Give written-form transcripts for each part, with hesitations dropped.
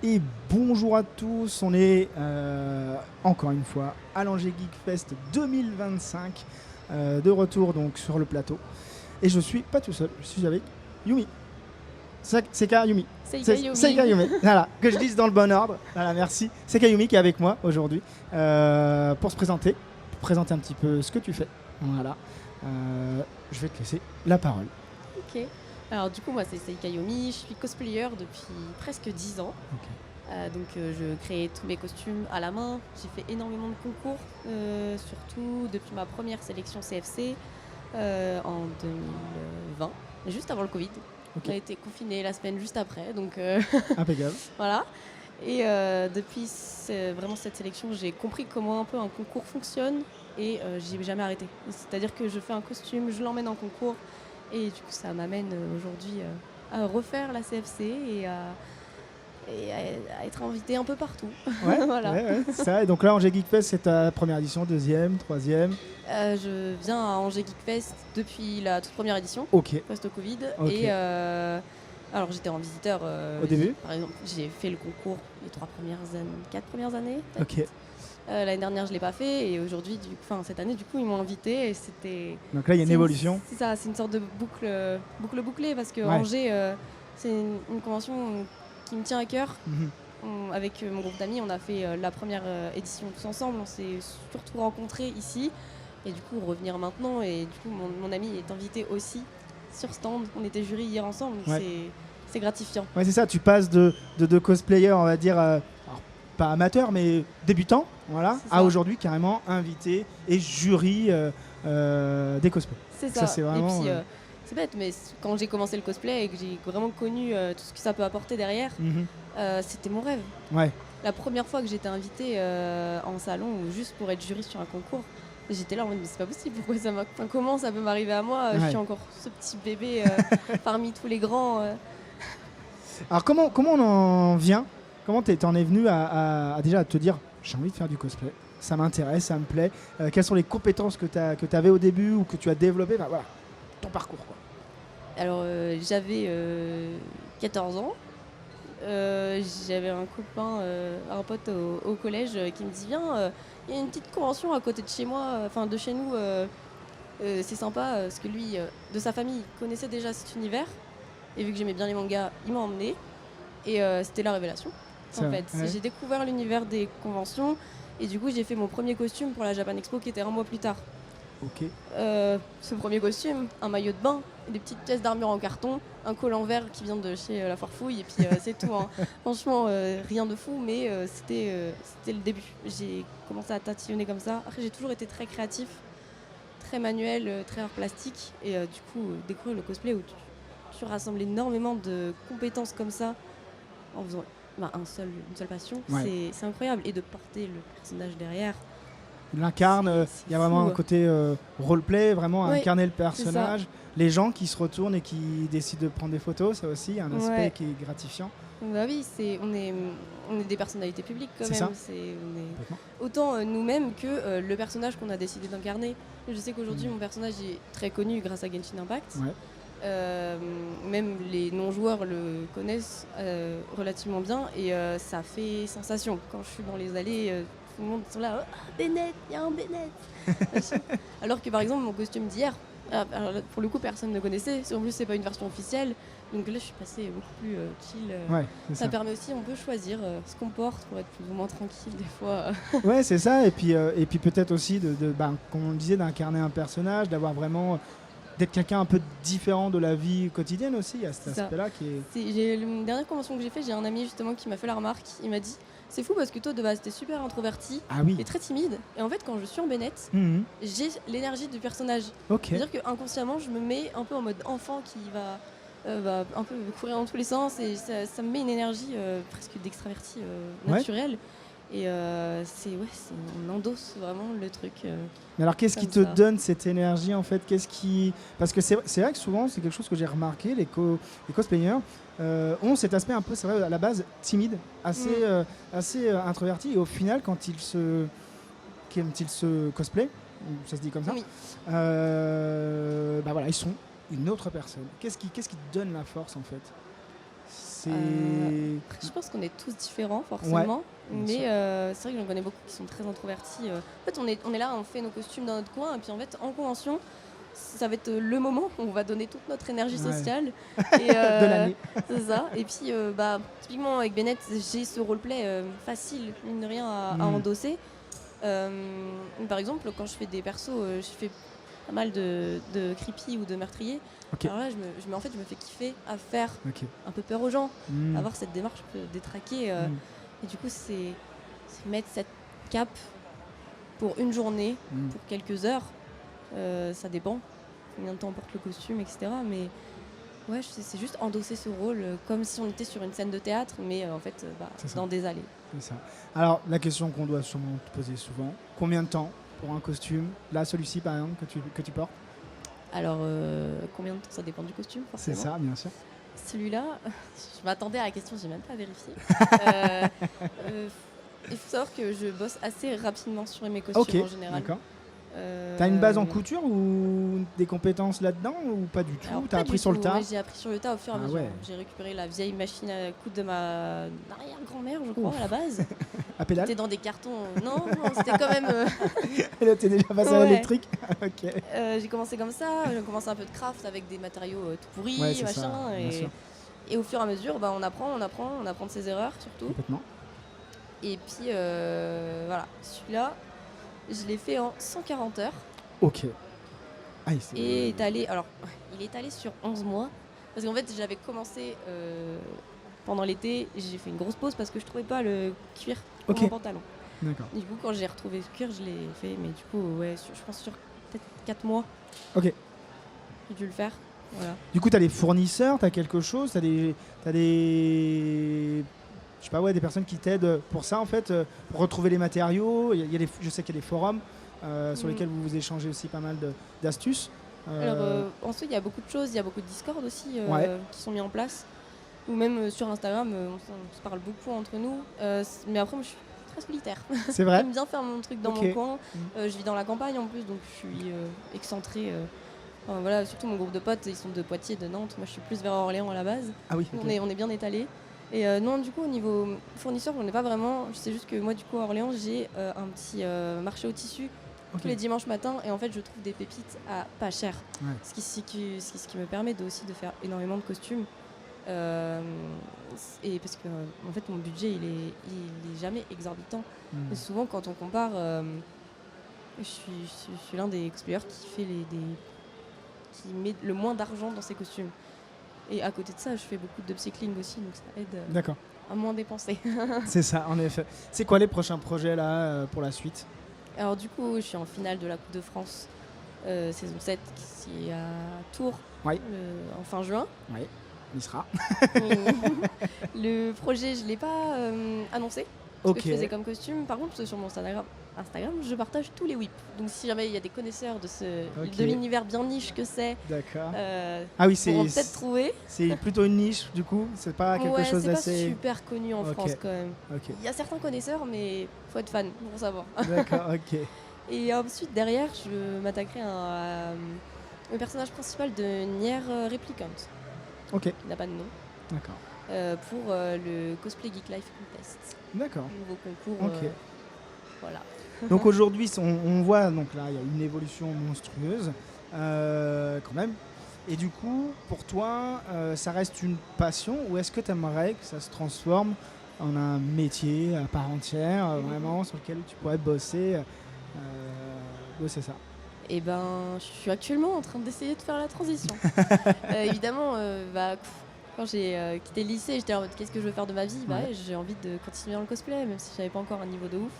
Et bonjour à tous, on est encore une fois à l'Angers Geek Fest 2025, de retour donc sur le plateau. Et je suis pas tout seul, je suis avec Yumi. Seka Yumi. Seka Yumi. Voilà, que je dise dans le bon ordre. Voilà, merci. Seka Yumi qui est avec moi aujourd'hui pour se présenter, un petit peu ce que tu fais. Voilà. Je vais te laisser la parole. Ok. Alors du coup, moi c'est Seika Yomi, je suis cosplayer depuis presque 10 ans. Okay. Donc je crée tous mes costumes à la main. J'ai fait énormément de concours, surtout depuis ma première sélection CFC en 2020, juste avant le Covid. Okay. On a été confinés la semaine juste après, donc impeccable. Voilà. Et depuis vraiment cette sélection, j'ai compris comment un peu un concours fonctionne et j'ai jamais arrêté. C'est-à-dire que je fais un costume, je l'emmène en concours et du coup ça m'amène aujourd'hui à refaire la CFC et à être invité un peu partout. Ouais, voilà. Ouais, c'est ça. Et donc là, Angers Geek Fest, c'est ta première édition, deuxième, troisième Je viens à Angers Geek Fest depuis la toute première édition, post-Covid. Okay. Et alors j'étais en visiteur. Au début, par exemple, j'ai fait le concours les 4 premières années. Ok. L'année dernière, je l'ai pas fait et aujourd'hui, cette année, du coup, ils m'ont invité et c'était. Donc là, il y a une évolution. C'est ça, c'est une sorte de boucle bouclée parce que Angers, c'est une convention qui me tient à cœur. Avec mon groupe d'amis, on a fait la première édition tous ensemble. On s'est surtout rencontrés ici et du coup revenir maintenant et du coup mon ami est invité aussi sur stand. On était jury hier ensemble, donc c'est gratifiant. Ouais, c'est ça. Tu passes de cosplayer, on va dire. Alors, pas amateur, mais débutant, voilà, à aujourd'hui carrément invité et jury des cosplays. C'est ça. C'est vraiment. Et puis, c'est bête, mais quand j'ai commencé le cosplay et que j'ai vraiment connu tout ce que ça peut apporter derrière, c'était mon rêve. Ouais. La première fois que j'étais invitée en salon ou juste pour être jury sur un concours, j'étais là en mode mais c'est pas possible, comment ça peut m'arriver à moi Je suis encore ce petit bébé parmi tous les grands. Alors comment on en vient? Comment t'en es venu à déjà te dire j'ai envie de faire du cosplay, ça m'intéresse, ça me plaît. Quelles sont les compétences que tu avais au début ou que tu as développées? Voilà, ton parcours quoi. Alors j'avais 14 ans. J'avais un copain, un pote au collège qui me dit viens, il y a une petite convention à côté de chez moi, enfin de chez nous, c'est sympa parce que lui, de sa famille, connaissait déjà cet univers et vu que j'aimais bien les mangas, il m'a emmené et c'était la révélation. En fait, j'ai découvert l'univers des conventions et du coup j'ai fait mon premier costume pour la Japan Expo qui était un mois plus tard. Ok. Ce premier costume, un maillot de bain, des petites pièces d'armure en carton, un collant vert qui vient de chez La Foire Fouille et puis c'est tout. Hein. Franchement, rien de fou, mais c'était le début. J'ai commencé à tatillonner comme ça. Après, j'ai toujours été très créatif, très manuel, très art plastique et du coup, découvrir le cosplay où tu rassembles énormément de compétences comme ça en faisant une seule passion, c'est incroyable. Et de porter le personnage derrière. Il l'incarne, il y a vraiment un côté roleplay, vraiment incarner le personnage. Les gens qui se retournent et qui décident de prendre des photos, ça aussi, un aspect qui est gratifiant. Bah oui, on est des personnalités publiques quand même. Autant nous-mêmes que le personnage qu'on a décidé d'incarner. Je sais qu'aujourd'hui, mon personnage est très connu grâce à Genshin Impact. Même les non-joueurs le connaissent relativement bien et ça fait sensation. Quand je suis dans les allées, tout le monde sont là, oh, Bennett, il y a un Bennett. Alors que par exemple, mon costume d'hier, pour le coup, personne ne connaissait. En plus, c'est pas une version officielle. Donc là, je suis passée beaucoup plus chill. Ça permet aussi, on peut choisir ce qu'on porte pour être plus ou moins tranquille des fois. Ouais, c'est ça. Et puis peut-être aussi, comme on le disait, d'incarner un personnage, d'avoir vraiment... d'être quelqu'un un peu différent de la vie quotidienne aussi, il y a cet aspect-là qui est... La dernière convention que j'ai fait, j'ai un ami justement qui m'a fait la remarque. Il m'a dit, c'est fou parce que toi de base t'es super introverti et très timide. Et en fait quand je suis en Bennett, j'ai l'énergie du personnage. C'est-à-dire qu'inconsciemment je me mets un peu en mode enfant qui va un peu courir dans tous les sens et ça me met une énergie presque d'extraverti naturelle. Et on endosse vraiment le truc. Mais alors qu'est-ce qui te donne cette énergie en fait? Parce que c'est vrai que souvent c'est quelque chose que j'ai remarqué, les cosplayers ont cet aspect un peu, c'est vrai, à la base timide, assez introverti, et au final quand ils se cosplay, ça se dit comme ça, voilà, ils sont une autre personne. Qu'est-ce qui te donne la force en fait? Je pense qu'on est tous différents, forcément. Mais c'est vrai que j'en connais beaucoup qui sont très introvertis. En fait, on est là, on fait nos costumes dans notre coin. Et puis, en fait, en convention, ça va être le moment où on va donner toute notre énergie sociale. Et, de l'année. C'est ça. Et puis, typiquement, avec Bennett, j'ai ce roleplay facile, mine de rien, à endosser. Par exemple, quand je fais des persos, je fais pas mal de creepy ou de meurtrier. Alors là, je me fais kiffer à faire un peu peur aux gens, avoir cette démarche un peu détraquée. Et du coup, c'est mettre cette cape pour une journée, pour quelques heures. Ça dépend combien de temps on porte le costume, etc. Mais ouais, c'est juste endosser ce rôle comme si on était sur une scène de théâtre, mais en fait, dans des allées. C'est ça. Alors, la question qu'on doit sûrement te poser souvent, combien de temps pour un costume? Là, celui-ci, par exemple, que tu portes? Alors, combien de temps? Ça dépend du costume, forcément. C'est ça, bien sûr. Celui-là, je m'attendais à la question, j'ai même pas vérifié. Il faut savoir que je bosse assez rapidement sur mes costumes en général. D'accord. T'as une base en couture ou des compétences là-dedans ou pas du tout? T'as appris sur le tas? J'ai appris sur le tas au fur et à mesure. J'ai récupéré la vieille machine à coudre de ma arrière-grand-mère, je crois, à la base. À pédale? C'était dans des cartons. Non, c'était quand même. Elle était déjà passée à l'électrique. Ok. J'ai commencé comme ça. J'ai commencé un peu de craft avec des matériaux tout pourris, machin. Et au fur et à mesure, on apprend de ses erreurs surtout. Complètement. Et puis voilà, celui-là, je l'ai fait en 140 heures. Ok. Et il est étalé sur 11 mois. Parce qu'en fait, j'avais commencé pendant l'été, j'ai fait une grosse pause parce que je trouvais pas le cuir pour mon pantalon. D'accord. Du coup, quand j'ai retrouvé le cuir, je l'ai fait. Mais du coup, je pense sur peut-être 4 mois. Ok. J'ai dû le faire. Voilà. Du coup, tu as des fournisseurs, tu as quelque chose, tu as des je sais pas, des personnes qui t'aident pour ça, en fait, pour retrouver les matériaux. Je sais qu'il y a des forums sur lesquels vous échangez aussi pas mal d'astuces. Alors, ensuite, il y a beaucoup de choses. Il y a beaucoup de Discord aussi qui sont mis en place. Ou même sur Instagram, on se parle beaucoup entre nous. Mais après, moi, je suis très solitaire. C'est vrai. J'aime bien faire mon truc dans mon coin. Je vis dans la campagne en plus, donc je suis excentrée. Voilà, surtout mon groupe de potes, ils sont de Poitiers, de Nantes. Moi, je suis plus vers Orléans à la base. Ah oui. Okay. On est bien étalés. Et non, du coup, au niveau fournisseur, on n'est pas vraiment. Je sais juste que moi, du coup, à Orléans, j'ai un petit marché au tissu tous les dimanches matins. Et en fait, je trouve des pépites à pas cher. Ouais. Ce qui me permet aussi de faire énormément de costumes. Et parce que en fait, mon budget, il est jamais exorbitant. Et souvent, quand on compare, je suis l'un des cosplayers qui met le moins d'argent dans ses costumes. Et à côté de ça, je fais beaucoup d'upcycling aussi, donc ça aide à moins dépenser. C'est ça, en effet. C'est quoi les prochains projets là pour la suite? Alors du coup, je suis en finale de la Coupe de France saison 7 qui est à Tours en fin juin. Oui, on y sera. Le projet, je ne l'ai pas annoncé. Ce que je faisais comme costume. Par contre, sur mon Instagram, je partage tous les whips. Donc si jamais il y a des connaisseurs de l'univers bien niche que c'est, pourront peut-être trouver. C'est plutôt une niche du coup, c'est pas quelque chose d'assez... c'est pas super connu en France quand même. Il y a certains connaisseurs, mais il faut être fan pour savoir. D'accord, ok. Et ensuite derrière, je m'attaquerai au personnage principal de Nier Replicant. Ok. Qui n'a pas de nom. D'accord. Pour le Cosplay Geek Life Contest. D'accord. Nouveau concours. Ok. Voilà. Donc aujourd'hui, on voit, donc là, il y a une évolution monstrueuse quand même. Et du coup, pour toi, ça reste une passion ou est-ce que tu aimerais que ça se transforme en un métier à part entière, vraiment, sur lequel tu pourrais bosser ça? Eh ben, je suis actuellement en train d'essayer de faire la transition. Évidemment, quand j'ai quitté le lycée, j'étais en mode qu'est-ce que je veux faire de ma vie? J'ai envie de continuer dans le cosplay, même si je n'avais pas encore un niveau de ouf.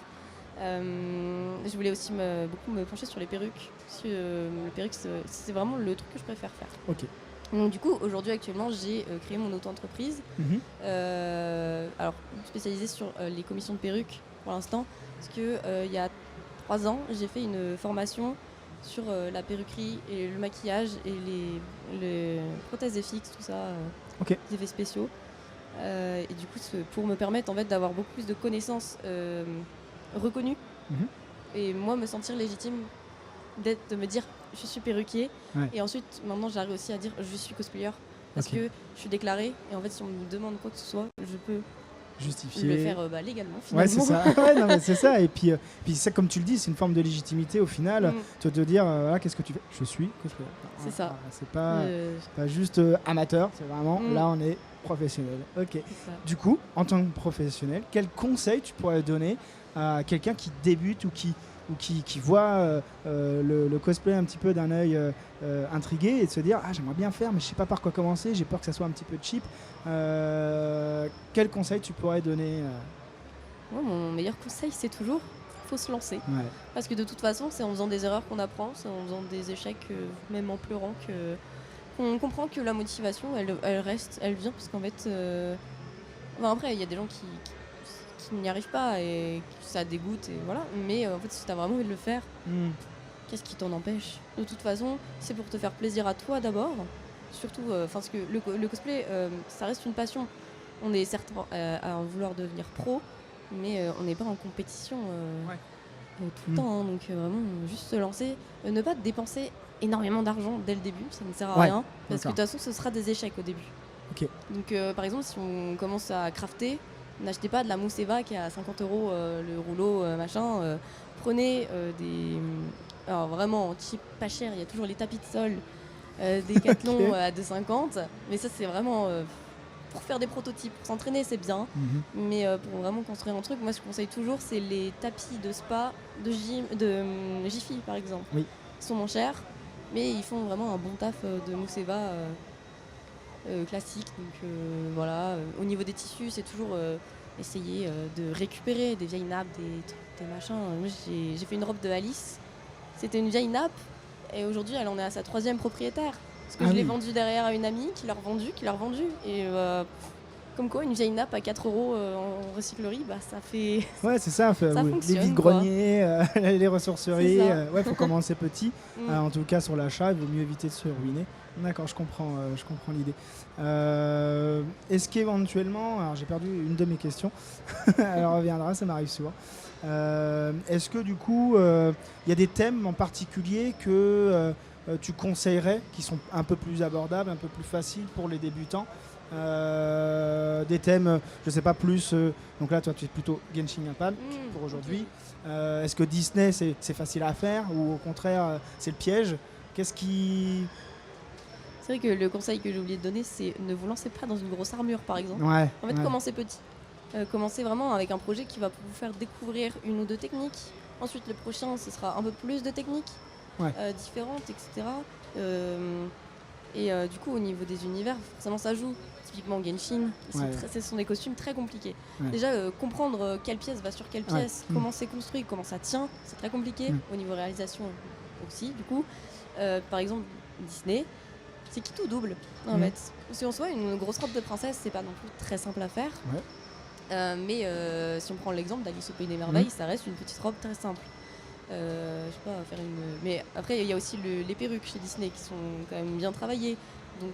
Je voulais aussi beaucoup me pencher sur les perruques. Parce que les perruques, c'est vraiment le truc que je préfère faire. Ok. Donc du coup, aujourd'hui, actuellement, j'ai créé mon auto-entreprise. Alors, spécialisée sur les commissions de perruques pour l'instant. Parce que il y a 3 ans, j'ai fait une formation sur la perruquerie et le maquillage et les prothèses FX, tout ça, des effets spéciaux. Et du coup, pour me permettre en fait, d'avoir beaucoup plus de connaissances reconnues et moi me sentir légitime de me dire je suis perruquier et ensuite maintenant j'arrive aussi à dire je suis cosplayer Parce que je suis déclarée et en fait si on me demande quoi que ce soit, je peux justifier, le faire légalement finalement. Ouais, c'est ça. Ouais, non, mais c'est ça. Et puis ça, comme tu le dis, c'est une forme de légitimité au final. Tu vas te dire, voilà, qu'est-ce que tu fais ? Je suis cosplayer. C'est ça. C'est pas juste amateur, c'est vraiment, là on est professionnel. Ok. Du coup, en tant que professionnel, quel conseil tu pourrais donner à quelqu'un qui débute ou qui voit le cosplay un petit peu d'un œil intrigué et de se dire j'aimerais bien faire mais je sais pas par quoi commencer, j'ai peur que ça soit un petit peu cheap. Quel conseil tu pourrais donner Mon meilleur conseil c'est toujours faut se lancer, parce que de toute façon c'est en faisant des erreurs qu'on apprend, c'est en faisant des échecs même en pleurant qu'on comprend que la motivation elle reste, elle vient, parce qu'en fait après il y a des gens qui n'y arrivent pas et ça dégoûte et voilà, mais en fait si tu as vraiment envie de le faire, qu'est-ce qui t'en empêche ? De toute façon c'est pour te faire plaisir à toi d'abord, surtout parce que le cosplay ça reste une passion. On est certes à vouloir devenir pro, mais on n'est pas en compétition tout le temps, donc vraiment juste se lancer, ne pas dépenser énormément d'argent dès le début, ça ne sert à rien, parce que de toute façon ce sera des échecs au début. Donc par exemple si on commence à crafter, n'achetez pas de la mousse Eva qui est à 50 € le rouleau machin, prenez alors vraiment cheap, pas cher, il y a toujours les tapis de sol Decathlon à 2,50, mais ça c'est vraiment pour faire des prototypes, pour s'entraîner c'est bien, mais pour vraiment construire un truc, moi ce que je conseille toujours c'est les tapis de spa de Jiffy par exemple. Ils sont moins chers, mais ils font vraiment un bon taf de mousse Eva classique, donc voilà. Au niveau des tissus c'est toujours essayer de récupérer des vieilles nappes, des machins. Moi j'ai fait une robe de Alice, c'était une vieille nappe et aujourd'hui elle en est à sa 3e propriétaire. Parce que je l'ai vendue derrière à une amie qui l'a revendue. Et comme quoi, une vieille nappe à 4 € en recyclerie, bah ça fait. Ouais, c'est ça. Ça fonctionne, les vides-greniers, les ressourceries. Faut commencer petit. En tout cas, sur l'achat, il vaut mieux éviter de se ruiner. D'accord, je comprends l'idée. Est-ce qu'éventuellement, alors j'ai perdu une de mes questions, elle reviendra, ça m'arrive souvent. Est-ce que du coup, il y a des thèmes en particulier que tu conseillerais, qui sont un peu plus abordables, un peu plus faciles pour les débutants, des thèmes, je sais pas, plus donc là toi tu es plutôt Genshin Impact pour aujourd'hui. Est-ce que Disney c'est facile à faire ou au contraire c'est le piège? Qu'est-ce qui... C'est vrai que le conseil que j'ai oublié de donner, c'est ne vous lancez pas dans une grosse armure par exemple. En fait commencez petit, commencez vraiment avec un projet qui va vous faire découvrir une ou deux techniques. Ensuite le prochain ce sera un peu plus de techniques différentes, etc. Du coup au niveau des univers forcément ça joue. Typiquement Genshin, ce sont des costumes très compliqués. Déjà comprendre quelle pièce va sur quelle pièce, comment c'est construit, comment ça tient, c'est très compliqué. Au niveau réalisation aussi du coup. Par exemple Disney, c'est qui tout double en fait. Parce qu'en soi une grosse robe de princesse c'est pas non plus très simple à faire. Mais si on prend l'exemple d'Alice au Pays des Merveilles, ça reste une petite robe très simple. Je sais pas, faire une... Mais après il y a aussi les perruques chez Disney qui sont quand même bien travaillées. Donc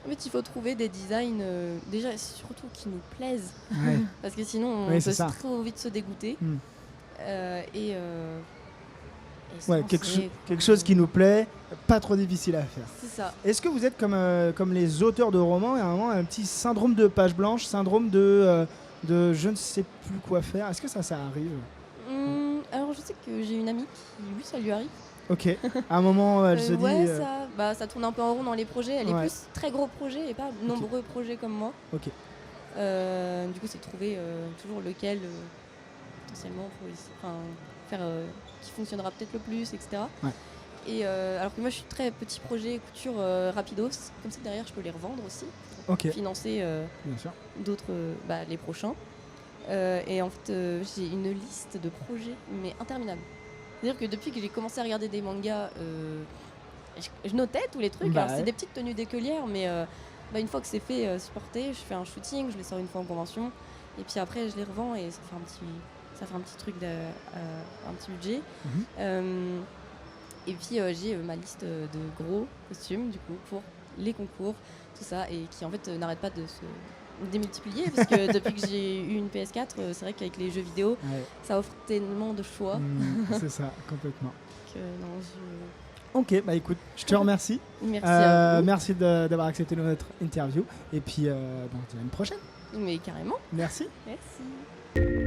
en fait il faut trouver des designs déjà surtout qui nous plaisent. Parce que sinon on peut trop vite se dégoûter. Quelque chose qui nous plaît, pas trop difficile à faire. C'est ça. Est-ce que vous êtes comme les auteurs de romans, et à un moment un petit syndrome de page blanche, syndrome de je ne sais plus quoi faire? Est-ce que ça arrive? Alors je sais que j'ai une amie qui, oui, ça lui arrive. Ok. À un moment, elle se dit. Ça tourne un peu en rond dans les projets. Elle est plus très gros projets et pas nombreux projets comme moi. Ok. Du coup, c'est de trouver toujours lequel potentiellement faire qui fonctionnera peut-être le plus, etc. Et alors que moi, je suis très petit projet couture rapidos. Comme ça, derrière, je peux les revendre aussi. Pour financer d'autres, les prochains. Et en fait, j'ai une liste de projets, mais interminable. C'est-à-dire que depuis que j'ai commencé à regarder des mangas, je notais tous les trucs. Alors, c'est des petites tenues d'écolière, mais une fois que c'est fait, supporté, je fais un shooting, je les sors une fois en convention, et puis après, je les revends et ça fait un petit truc, un petit budget. Et puis, j'ai ma liste de gros costumes, du coup, pour les concours, tout ça, et qui en fait n'arrête pas de se démultiplier parce que depuis que j'ai eu une PS4, c'est vrai qu'avec les jeux vidéo, ça offre tellement de choix. C'est ça, complètement. Ok, bah écoute, je te remercie. Merci à vous. Merci d'avoir accepté notre interview. Et puis, on se dit à une prochaine. Mais carrément. Merci. Merci.